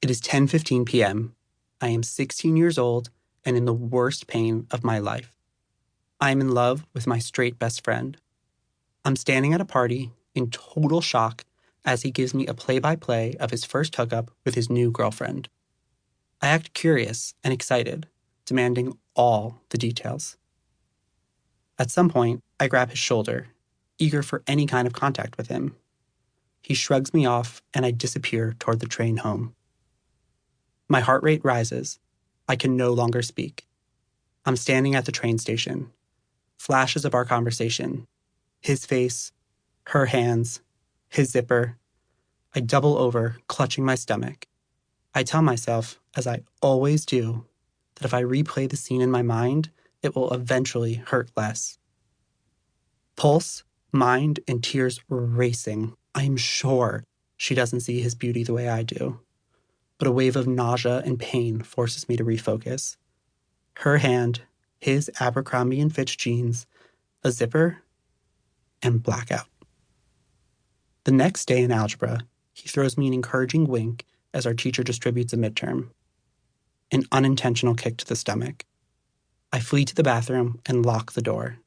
It is 10:15 p.m. I am 16 years old and in the worst pain of my life. I am in love with my straight best friend. I'm standing at a party in total shock as he gives me a play-by-play of his first hookup with his new girlfriend. I act curious and excited, demanding all the details. At some point, I grab his shoulder, eager for any kind of contact with him. He shrugs me off and I disappear toward the train home. My heart rate rises. I can no longer speak. I'm standing at the train station. Flashes of our conversation. His face, her hands, his zipper. I double over, clutching my stomach. I tell myself, as I always do, that if I replay the scene in my mind, it will eventually hurt less. Pulse, mind, and tears racing. I am sure she doesn't see his beauty the way I do. But a wave of nausea and pain forces me to refocus. Her hand, his Abercrombie & Fitch jeans, a zipper, and blackout. The next day in algebra, he throws me an encouraging wink as our teacher distributes a midterm. An unintentional kick to the stomach. I flee to the bathroom and lock the door.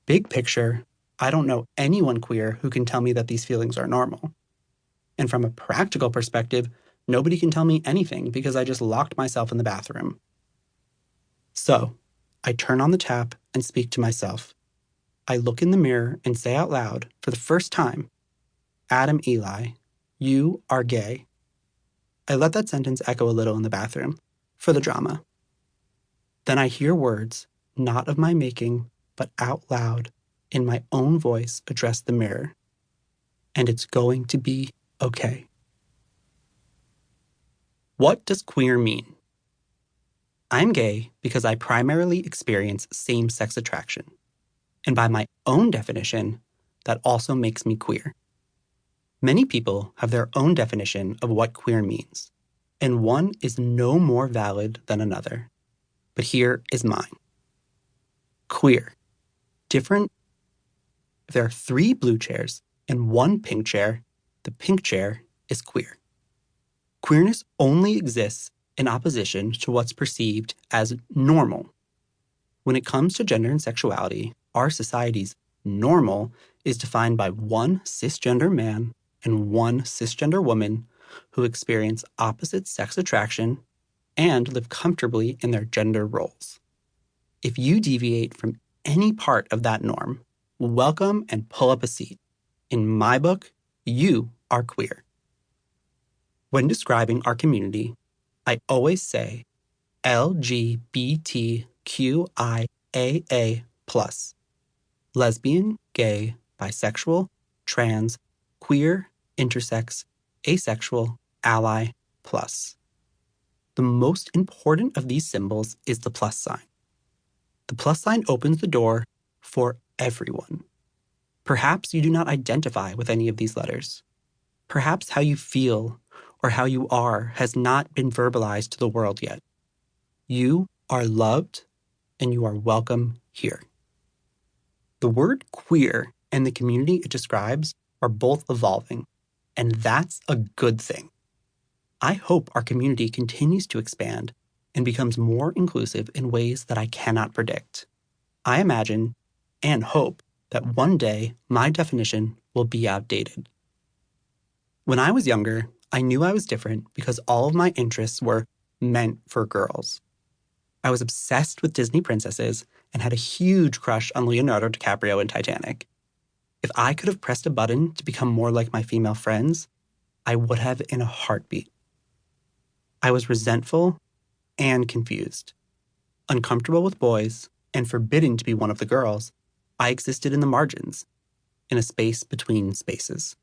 Big picture, I don't know anyone queer who can tell me that these feelings are normal. And from a practical perspective, nobody can tell me anything because I just locked myself in the bathroom. So, I turn on the tap and speak to myself. I look in the mirror and say out loud, for the first time, Adam Eli, you are gay. I let that sentence echo a little in the bathroom, for the drama. Then I hear words, not of my making, but out loud, in my own voice, address the mirror. And it's going to be okay. What does queer mean? I'm gay because I primarily experience same-sex attraction. And by my own definition, that also makes me queer. Many people have their own definition of what queer means, and one is no more valid than another. But here is mine. Queer. Different. If there are 3 blue chairs and 1 pink chair, the pink chair is queer. Queerness only exists in opposition to what's perceived as normal. When it comes to gender and sexuality, our society's normal is defined by 1 cisgender man and 1 cisgender woman who experience opposite sex attraction and live comfortably in their gender roles. If you deviate from any part of that norm, welcome and pull up a seat. In my book, you are queer. When describing our community, I always say LGBTQIAA+. Lesbian, gay, bisexual, trans, queer, intersex, asexual, ally, plus. The most important of these symbols is the plus sign. The plus sign opens the door for everyone. Perhaps you do not identify with any of these letters. Perhaps how you feel or how you are has not been verbalized to the world yet. You are loved and you are welcome here. The word queer and the community it describes are both evolving, and that's a good thing. I hope our community continues to expand and becomes more inclusive in ways that I cannot predict. I imagine and hope that one day my definition will be outdated. When I was younger, I knew I was different because all of my interests were meant for girls. I was obsessed with Disney princesses and had a huge crush on Leonardo DiCaprio in Titanic. If I could have pressed a button to become more like my female friends, I would have in a heartbeat. I was resentful and confused. Uncomfortable with boys and forbidden to be one of the girls, I existed in the margins, in a space between spaces.